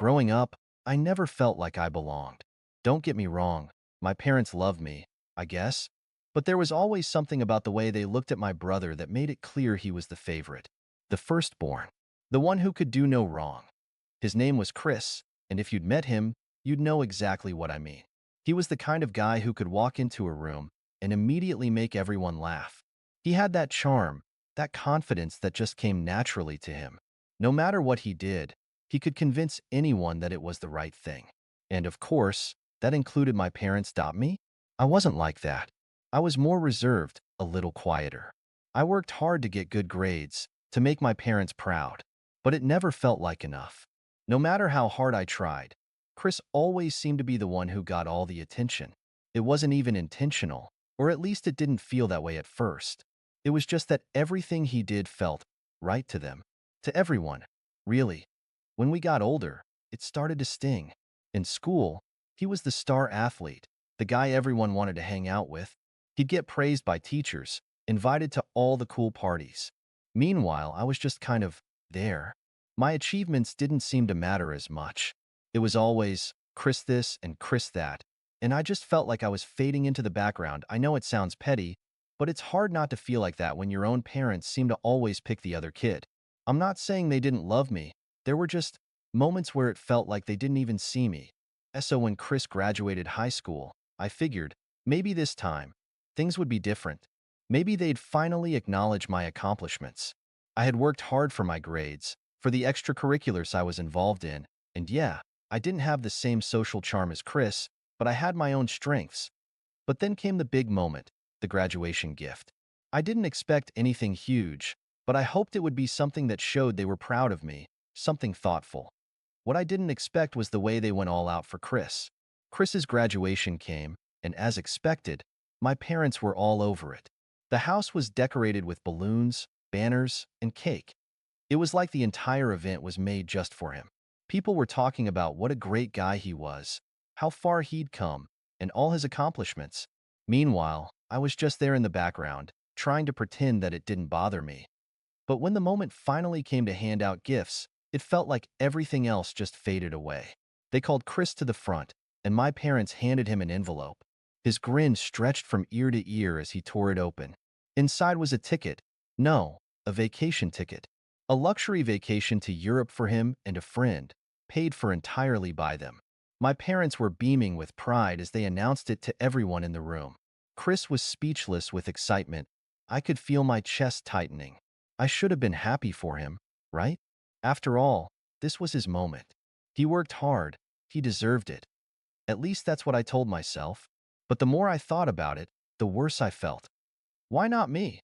Growing up, I never felt like I belonged. Don't get me wrong, my parents loved me, I guess, but there was always something about the way they looked at my brother that made it clear he was the favorite, the firstborn, the one who could do no wrong. His name was Chris, and if you'd met him, you'd know exactly what I mean. He was the kind of guy who could walk into a room and immediately make everyone laugh. He had that charm, that confidence that just came naturally to him. No matter what he did, he could convince anyone that it was the right thing. And of course, that included my parents. Me? I wasn't like that. I was more reserved, a little quieter. I worked hard to get good grades, to make my parents proud, but it never felt like enough. No matter how hard I tried, Chris always seemed to be the one who got all the attention. It wasn't even intentional, or at least it didn't feel that way at first. It was just that everything he did felt right to them, to everyone, really. When we got older, it started to sting. In school, he was the star athlete, the guy everyone wanted to hang out with. He'd get praised by teachers, invited to all the cool parties. Meanwhile, I was just kind of there. My achievements didn't seem to matter as much. It was always Chris this and Chris that, and I just felt like I was fading into the background. I know it sounds petty, but it's hard not to feel like that when your own parents seem to always pick the other kid. I'm not saying they didn't love me. There were just moments where it felt like they didn't even see me. So when Chris graduated high school, I figured, maybe this time, things would be different. Maybe they'd finally acknowledge my accomplishments. I had worked hard for my grades, for the extracurriculars I was involved in, and yeah, I didn't have the same social charm as Chris, but I had my own strengths. But then came the big moment, the graduation gift. I didn't expect anything huge, but I hoped it would be something that showed they were proud of me, something thoughtful. What I didn't expect was the way they went all out for Chris. Chris's graduation came, and as expected, my parents were all over it. The house was decorated with balloons, banners, and cake. It was like the entire event was made just for him. People were talking about what a great guy he was, how far he'd come, and all his accomplishments. Meanwhile, I was just there in the background, trying to pretend that it didn't bother me. But when the moment finally came to hand out gifts, it felt like everything else just faded away. They called Chris to the front, and my parents handed him an envelope. His grin stretched from ear to ear as he tore it open. Inside was a ticket. No, a vacation ticket. A luxury vacation to Europe for him and a friend, paid for entirely by them. My parents were beaming with pride as they announced it to everyone in the room. Chris was speechless with excitement. I could feel my chest tightening. I should have been happy for him, right? After all, this was his moment. He worked hard. He deserved it. At least that's what I told myself. But the more I thought about it, the worse I felt. Why not me?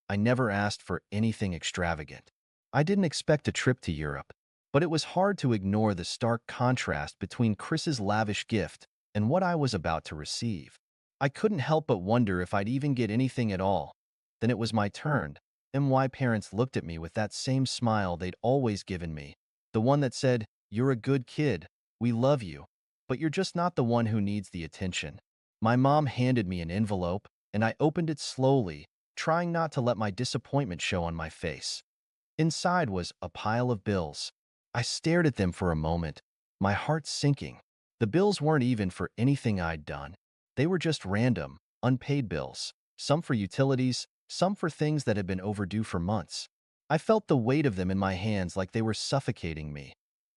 I never asked for anything extravagant. I didn't expect a trip to Europe, but it was hard to ignore the stark contrast between Chris's lavish gift and what I was about to receive. I couldn't help but wonder if I'd even get anything at all. Then it was my turn. My parents looked at me with that same smile they'd always given me, the one that said, "You're a good kid, we love you, but you're just not the one who needs the attention." My mom handed me an envelope, and I opened it slowly, trying not to let my disappointment show on my face. Inside was a pile of bills. I stared at them for a moment, my heart sinking. The bills weren't even for anything I'd done. They were just random, unpaid bills, some for utilities, some for things that had been overdue for months. I felt the weight of them in my hands like they were suffocating me.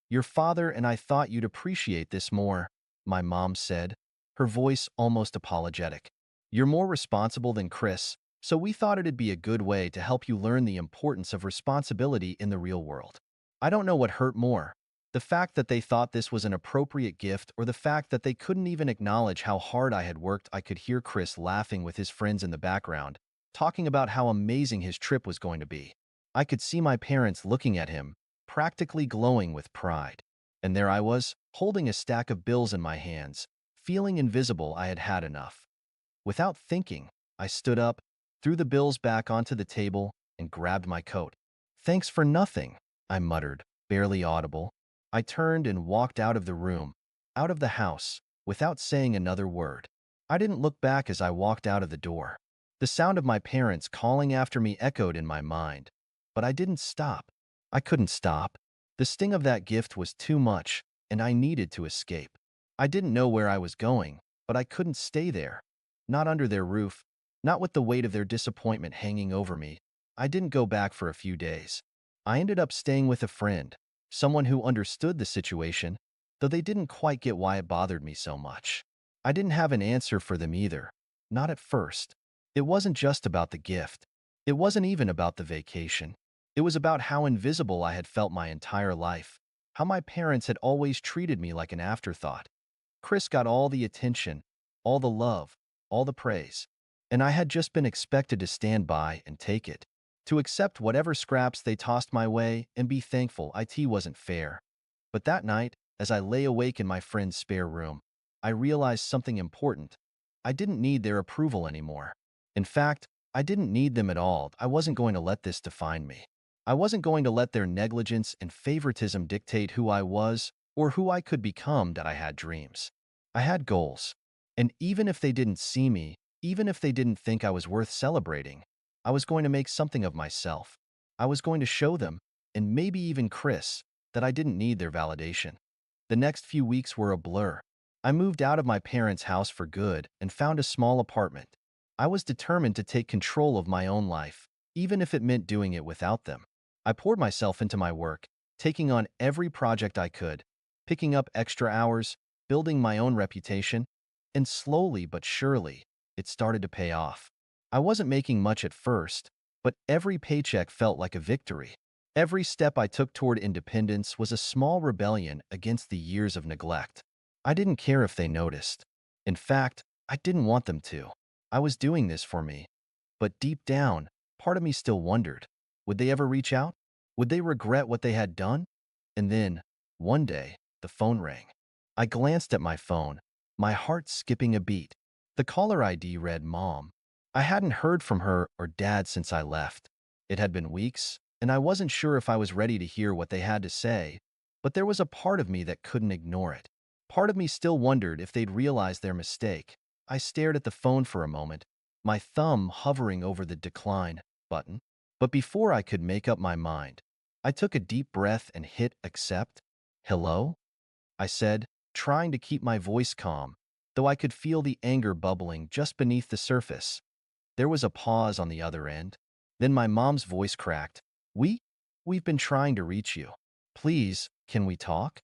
"Your father and I thought you'd appreciate this more," my mom said, her voice almost apologetic. "You're more responsible than Chris, so we thought it'd be a good way to help you learn the importance of responsibility in the real world." I don't know what hurt more, the fact that they thought this was an appropriate gift or the fact that they couldn't even acknowledge how hard I had worked. I could hear Chris laughing with his friends in the background, talking about how amazing his trip was going to be. I could see my parents looking at him, practically glowing with pride. And there I was, holding a stack of bills in my hands, feeling invisible. I had had enough. Without thinking, I stood up, threw the bills back onto the table, and grabbed my coat. "Thanks for nothing," I muttered, barely audible. I turned and walked out of the room, out of the house, without saying another word. I didn't look back as I walked out of the door. The sound of my parents calling after me echoed in my mind, but I didn't stop. I couldn't stop. The sting of that gift was too much, and I needed to escape. I didn't know where I was going, but I couldn't stay there. Not under their roof, not with the weight of their disappointment hanging over me. I didn't go back for a few days. I ended up staying with a friend, someone who understood the situation, though they didn't quite get why it bothered me so much. I didn't have an answer for them either, not at first. It wasn't just about the gift. It wasn't even about the vacation. It was about how invisible I had felt my entire life, how my parents had always treated me like an afterthought. Chris got all the attention, all the love, all the praise, and I had just been expected to stand by and take it, to accept whatever scraps they tossed my way and be thankful. It wasn't fair. But that night, as I lay awake in my friend's spare room, I realized something important. I didn't need their approval anymore. In fact, I didn't need them at all. I wasn't going to let this define me. I wasn't going to let their negligence and favoritism dictate who I was or who I could become. That I had dreams. I had goals. And even if they didn't see me, even if they didn't think I was worth celebrating, I was going to make something of myself. I was going to show them, and maybe even Chris, that I didn't need their validation. The next few weeks were a blur. I moved out of my parents' house for good and found a small apartment. I was determined to take control of my own life, even if it meant doing it without them. I poured myself into my work, taking on every project I could, picking up extra hours, building my own reputation, and slowly but surely, it started to pay off. I wasn't making much at first, but every paycheck felt like a victory. Every step I took toward independence was a small rebellion against the years of neglect. I didn't care if they noticed. In fact, I didn't want them to. I was doing this for me. But deep down, part of me still wondered, would they ever reach out? Would they regret what they had done? And then, one day, the phone rang. I glanced at my phone, my heart skipping a beat. The caller ID read Mom. I hadn't heard from her or Dad since I left. It had been weeks, and I wasn't sure if I was ready to hear what they had to say, but there was a part of me that couldn't ignore it. Part of me still wondered if they'd realized their mistake. I stared at the phone for a moment, my thumb hovering over the decline button. But before I could make up my mind, I took a deep breath and hit accept. Hello? I said, trying to keep my voice calm, though I could feel the anger bubbling just beneath the surface. There was a pause on the other end. Then my mom's voice cracked. We've been trying to reach you. Please, can we talk?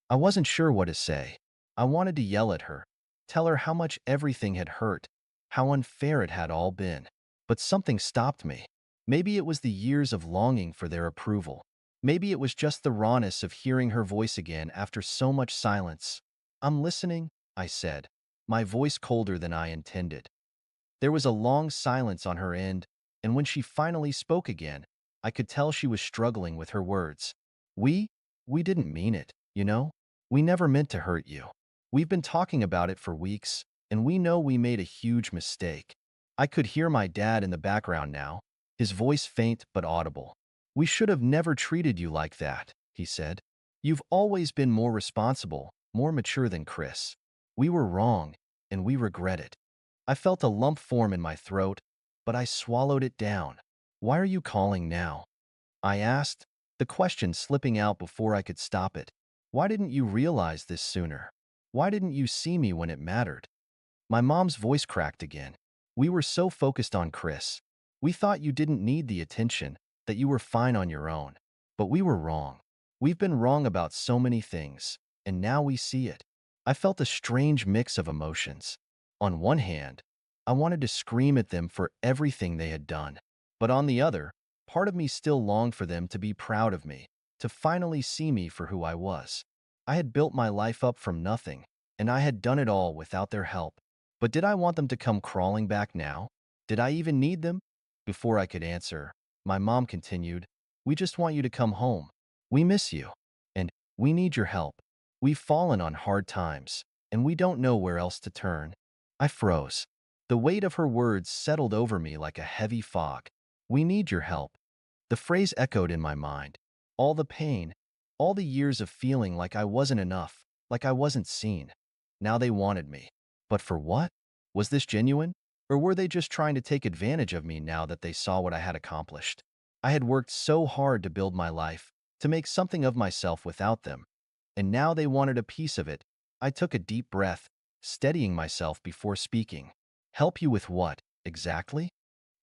I wasn't sure what to say. I wanted to yell at her, tell her how much everything had hurt, how unfair it had all been. But something stopped me. Maybe it was the years of longing for their approval. Maybe it was just the rawness of hearing her voice again after so much silence. I'm listening, I said, my voice colder than I intended. There was a long silence on her end, and when she finally spoke again, I could tell she was struggling with her words. We, we didn't mean it, you know? We never meant to hurt you. We've been talking about it for weeks, and we know we made a huge mistake. I could hear my dad in the background now, his voice faint but audible. We should have never treated you like that, he said. You've always been more responsible, more mature than Chris. We were wrong, and we regret it. I felt a lump form in my throat, but I swallowed it down. Why are you calling now? I asked, the question slipping out before I could stop it. Why didn't you realize this sooner? Why didn't you see me when it mattered? My mom's voice cracked again. We were so focused on Chris. We thought you didn't need the attention, that you were fine on your own. But we were wrong. We've been wrong about so many things, and now we see it. I felt a strange mix of emotions. On one hand, I wanted to scream at them for everything they had done. But on the other, part of me still longed for them to be proud of me, to finally see me for who I was. I had built my life up from nothing, and I had done it all without their help. But did I want them to come crawling back now? Did I even need them? Before I could answer, my mom continued, we just want you to come home. We miss you. And we need your help. We've fallen on hard times, and we don't know where else to turn. I froze. The weight of her words settled over me like a heavy fog. We need your help. The phrase echoed in my mind. All the pain, all the years of feeling like I wasn't enough, like I wasn't seen. Now they wanted me. But for what? Was this genuine? Or were they just trying to take advantage of me now that they saw what I had accomplished? I had worked so hard to build my life, to make something of myself without them. and now they wanted a piece of it. I took a deep breath, steadying myself before speaking. Help you with what, exactly?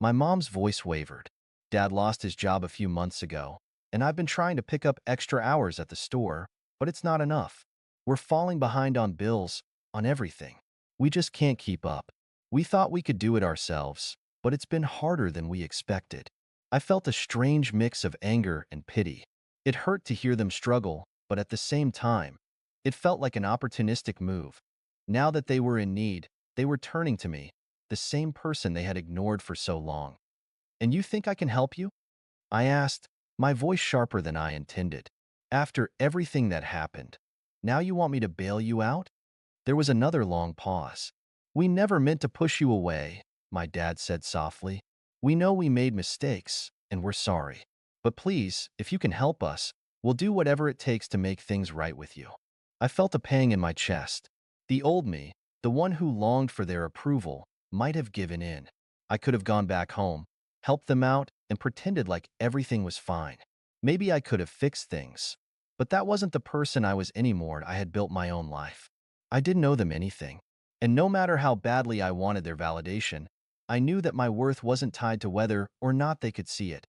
My mom's voice wavered. Dad lost his job a few months ago, and I've been trying to pick up extra hours at the store, but it's not enough. We're falling behind on bills, on everything. We just can't keep up. We thought we could do it ourselves, but it's been harder than we expected. I felt a strange mix of anger and pity. It hurt to hear them struggle, but at the same time, it felt like an opportunistic move. Now that they were in need, they were turning to me, the same person they had ignored for so long. And you think I can help you? I asked, my voice sharper than I intended. After everything that happened, now you want me to bail you out? There was another long pause. We never meant to push you away, my dad said softly. We know we made mistakes, and we're sorry. But please, if you can help us, we'll do whatever it takes to make things right with you. I felt a pang in my chest. The old me, the one who longed for their approval, might have given in. I could have gone back home, helped them out, and pretended like everything was fine. Maybe I could have fixed things. But that wasn't the person I was anymore. I had built my own life. I didn't owe them anything. And no matter how badly I wanted their validation, I knew that my worth wasn't tied to whether or not they could see it.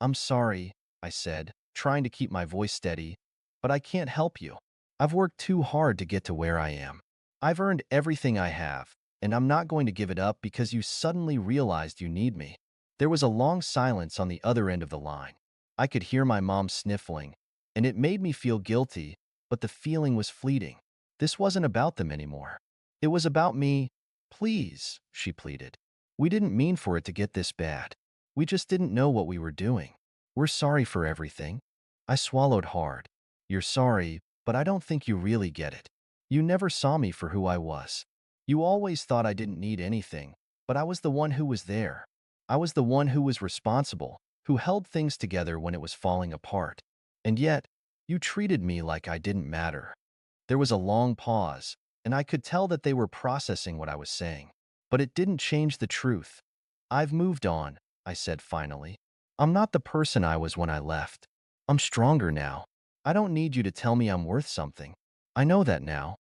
I'm sorry, I said, trying to keep my voice steady, but I can't help you. I've worked too hard to get to where I am. I've earned everything I have, and I'm not going to give it up because you suddenly realized you need me. There was a long silence on the other end of the line. I could hear my mom sniffling, and it made me feel guilty, but the feeling was fleeting. This wasn't about them anymore. It was about me. Please, she pleaded. We didn't mean for it to get this bad. We just didn't know what we were doing. We're sorry for everything. I swallowed hard. You're sorry, but I don't think you really get it. You never saw me for who I was. You always thought I didn't need anything, but I was the one who was there. I was the one who was responsible, who held things together when it was falling apart. And yet, you treated me like I didn't matter. There was a long pause, and I could tell that they were processing what I was saying. But it didn't change the truth. I've moved on, I said finally. I'm not the person I was when I left. I'm stronger now. I don't need you to tell me I'm worth something. I know that now.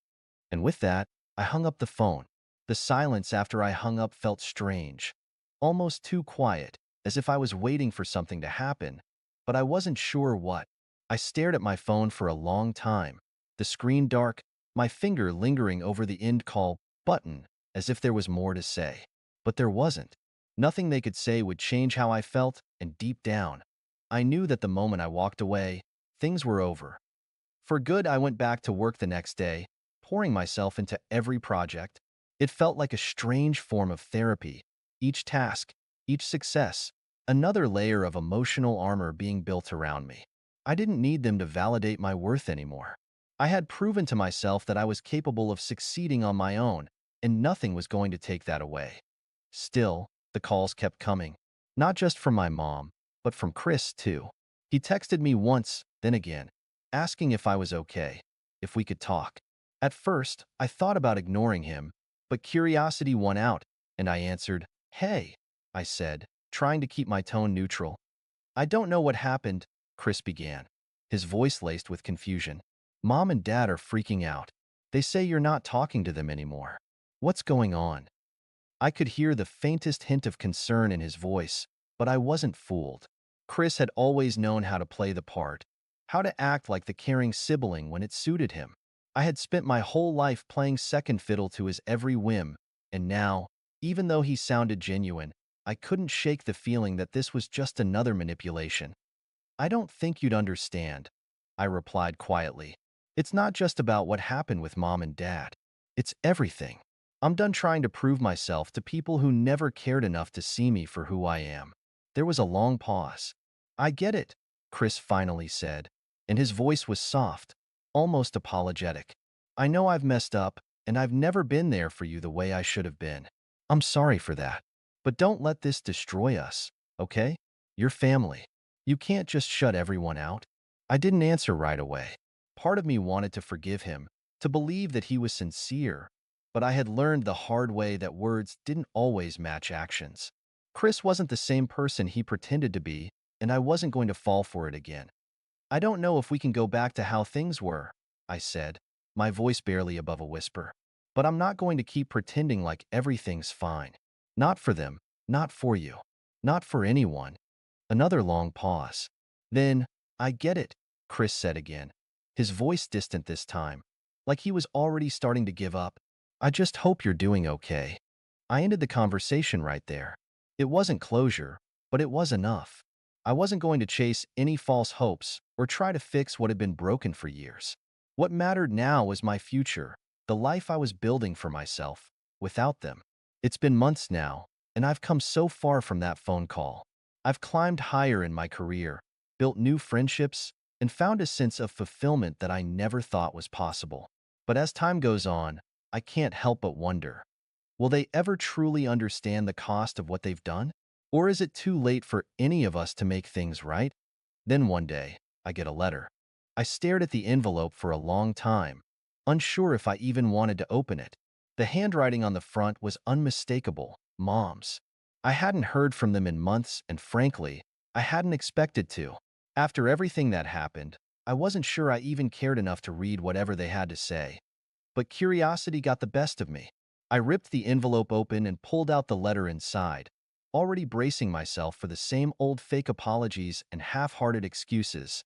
And with that, I hung up the phone. The silence after I hung up felt strange, almost too quiet, as if I was waiting for something to happen, but I wasn't sure what. I stared at my phone for a long time, the screen dark, my finger lingering over the end call button, as if there was more to say. But there wasn't. Nothing they could say would change how I felt, and deep down, I knew that the moment I walked away, things were over. For good, I went back to work the next day, pouring myself into every project. It felt like a strange form of therapy. Each task, each success, another layer of emotional armor being built around me. I didn't need them to validate my worth anymore. I had proven to myself that I was capable of succeeding on my own, and nothing was going to take that away. Still, the calls kept coming, not just from my mom, but from Chris too. He texted me once, then again, asking if I was okay, if we could talk. At first, I thought about ignoring him, but curiosity won out, and I answered, "Hey," I said, trying to keep my tone neutral. "I don't know what happened," Chris began, his voice laced with confusion. "Mom and Dad are freaking out. They say you're not talking to them anymore. What's going on?" I could hear the faintest hint of concern in his voice, but I wasn't fooled. Chris had always known how to play the part, how to act like the caring sibling when it suited him. I had spent my whole life playing second fiddle to his every whim, and now, even though he sounded genuine, I couldn't shake the feeling that this was just another manipulation. "I don't think you'd understand," I replied quietly. "It's not just about what happened with Mom and Dad. It's everything. I'm done trying to prove myself to people who never cared enough to see me for who I am." There was a long pause. "I get it," Chris finally said, and his voice was soft, almost apologetic. "I know I've messed up, and I've never been there for you the way I should have been. I'm sorry for that. But don't let this destroy us, okay? You're family. You can't just shut everyone out." I didn't answer right away. Part of me wanted to forgive him, to believe that he was sincere, but I had learned the hard way that words didn't always match actions. Chris wasn't the same person he pretended to be, and I wasn't going to fall for it again. "I don't know if we can go back to how things were," I said, my voice barely above a whisper. But I'm not going to keep pretending like everything's fine. Not for them, not for you, not for anyone. Another long pause. Then, I get it, Chris said again, his voice distant this time, like he was already starting to give up. I just hope you're doing okay. I ended the conversation right there. It wasn't closure, but it was enough. I wasn't going to chase any false hopes or try to fix what had been broken for years. What mattered now was my future, the life I was building for myself, without them. It's been months now, and I've come so far from that phone call. I've climbed higher in my career, built new friendships, and found a sense of fulfillment that I never thought was possible. But as time goes on, I can't help but wonder, will they ever truly understand the cost of what they've done? Or is it too late for any of us to make things right? Then one day, I get a letter. I stared at the envelope for a long time, unsure if I even wanted to open it. The handwriting on the front was unmistakable, Mom's. I hadn't heard from them in months, and frankly, I hadn't expected to. After everything that happened, I wasn't sure I even cared enough to read whatever they had to say. But curiosity got the best of me. I ripped the envelope open and pulled out the letter inside, already bracing myself for the same old fake apologies and half-hearted excuses.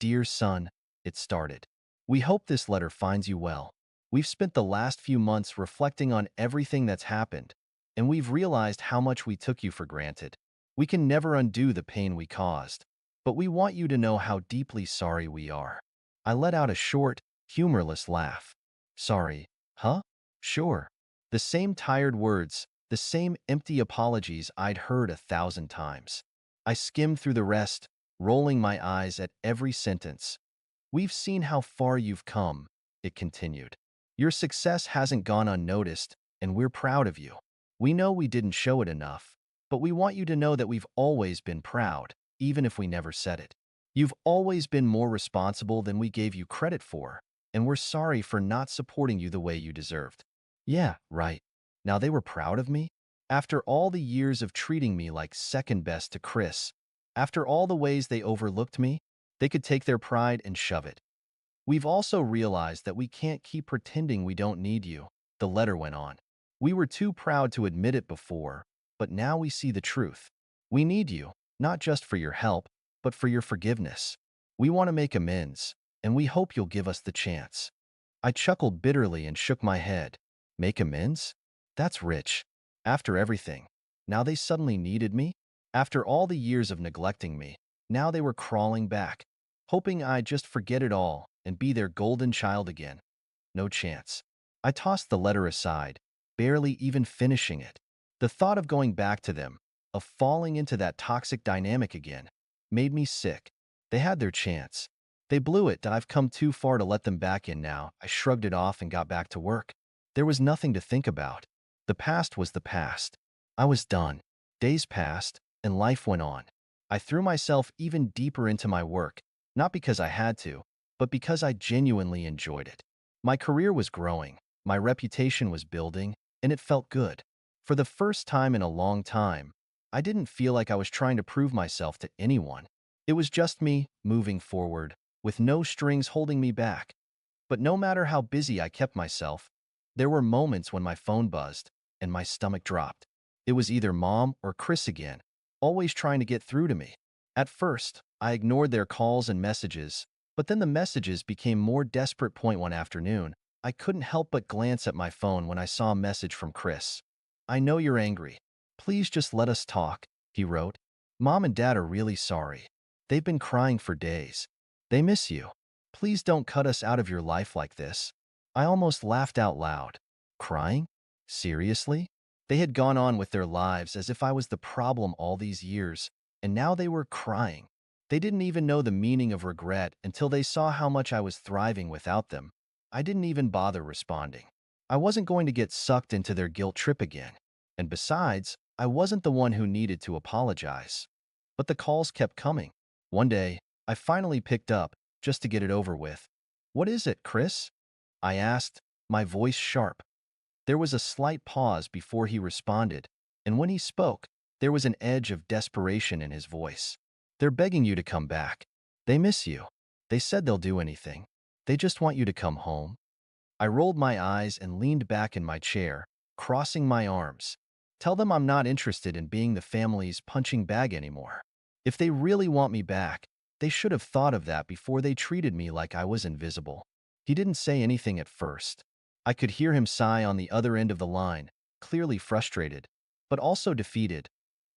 Dear son, it started. We hope this letter finds you well. We've spent the last few months reflecting on everything that's happened, and we've realized how much we took you for granted. We can never undo the pain we caused, but we want you to know how deeply sorry we are. I let out a short, humorless laugh. Sorry, huh? Sure. The same tired words, the same empty apologies I'd heard 1,000 times. I skimmed through the rest, rolling my eyes at every sentence. We've seen how far you've come, it continued. Your success hasn't gone unnoticed, and we're proud of you. We know we didn't show it enough, but we want you to know that we've always been proud, even if we never said it. You've always been more responsible than we gave you credit for, and we're sorry for not supporting you the way you deserved. Yeah, right. Now they were proud of me? After all the years of treating me like second best to Chris, after all the ways they overlooked me, they could take their pride and shove it. We've also realized that we can't keep pretending we don't need you, the letter went on. We were too proud to admit it before, but now we see the truth. We need you, not just for your help, but for your forgiveness. We want to make amends, and we hope you'll give us the chance. I chuckled bitterly and shook my head. Make amends? That's rich. After everything. Now they suddenly needed me? After all the years of neglecting me, now they were crawling back, hoping I'd just forget it all and be their golden child again. No chance. I tossed the letter aside, barely even finishing it. The thought of going back to them, of falling into that toxic dynamic again, made me sick. They had their chance. They blew it, and I've come too far to let them back in now. I shrugged it off and got back to work. There was nothing to think about. The past was the past. I was done. Days passed, and life went on. I threw myself even deeper into my work, not because I had to, but because I genuinely enjoyed it. My career was growing, my reputation was building, and it felt good. For the first time in a long time, I didn't feel like I was trying to prove myself to anyone. It was just me, moving forward, with no strings holding me back. But no matter how busy I kept myself, there were moments when my phone buzzed and my stomach dropped. It was either Mom or Chris again, always trying to get through to me. At first, I ignored their calls and messages, but then the messages became more desperate. One afternoon, I couldn't help but glance at my phone when I saw a message from Chris. I know you're angry. Please just let us talk, he wrote. Mom and Dad are really sorry. They've been crying for days. They miss you. Please don't cut us out of your life like this. I almost laughed out loud. Crying? Seriously? They had gone on with their lives as if I was the problem all these years, and now they were crying. They didn't even know the meaning of regret until they saw how much I was thriving without them. I didn't even bother responding. I wasn't going to get sucked into their guilt trip again. And besides, I wasn't the one who needed to apologize. But the calls kept coming. One day, I finally picked up, just to get it over with. What is it, Chris? I asked, my voice sharp. There was a slight pause before he responded, and when he spoke, there was an edge of desperation in his voice. They're begging you to come back. They miss you. They said they'll do anything. They just want you to come home. I rolled my eyes and leaned back in my chair, crossing my arms. Tell them I'm not interested in being the family's punching bag anymore. If they really want me back, they should have thought of that before they treated me like I was invisible. He didn't say anything at first. I could hear him sigh on the other end of the line, clearly frustrated, but also defeated.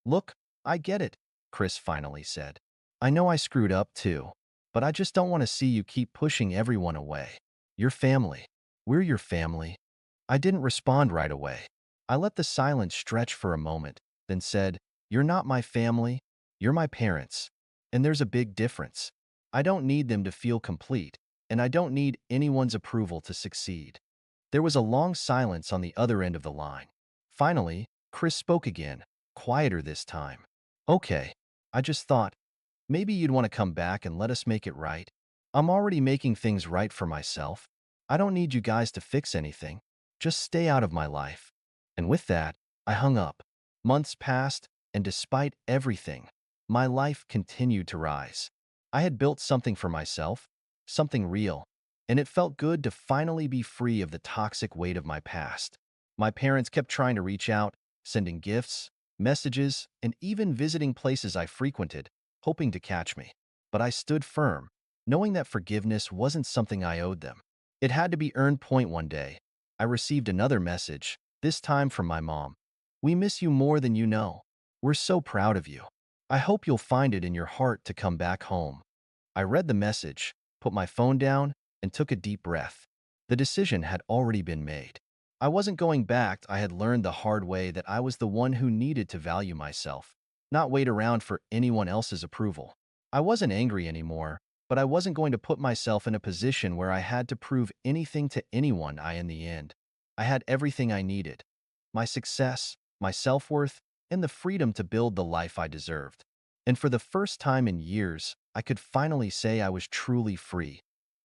Look, I get it, Chris finally said. I know I screwed up too, but I just don't want to see you keep pushing everyone away. Your family. We're your family. I didn't respond right away. I let the silence stretch for a moment, then said, You're not my family, you're my parents. And there's a big difference. I don't need them to feel complete, and I don't need anyone's approval to succeed. There was a long silence on the other end of the line. Finally, Chris spoke again, quieter this time. Okay, I just thought, maybe you'd want to come back and let us make it right. I'm already making things right for myself. I don't need you guys to fix anything. Just stay out of my life. And with that, I hung up. Months passed, and despite everything, my life continued to rise. I had built something for myself, something real, and it felt good to finally be free of the toxic weight of my past. My parents kept trying to reach out, sending gifts, messages, and even visiting places I frequented, hoping to catch me. But I stood firm, knowing that forgiveness wasn't something I owed them. It had to be earned. One day, I received another message, this time from my mom. We miss you more than you know. We're so proud of you. I hope you'll find it in your heart to come back home. I read the message, put my phone down, and took a deep breath. The decision had already been made. I wasn't going back. I had learned the hard way that I was the one who needed to value myself, not wait around for anyone else's approval. I wasn't angry anymore, but I wasn't going to put myself in a position where I had to prove anything to anyone. In the end, I had everything I needed: my success, my self-worth, and the freedom to build the life I deserved. And for the first time in years, I could finally say I was truly free.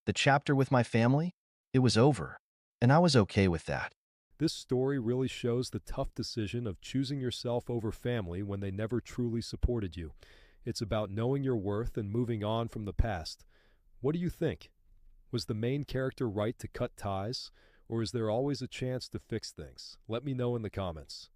The chapter with my family, it was over, and I was okay with that. This story really shows the tough decision of choosing yourself over family when they never truly supported you. It's about knowing your worth and moving on from the past. What do you think? Was the main character right to cut ties, or is there always a chance to fix things? Let me know in the comments.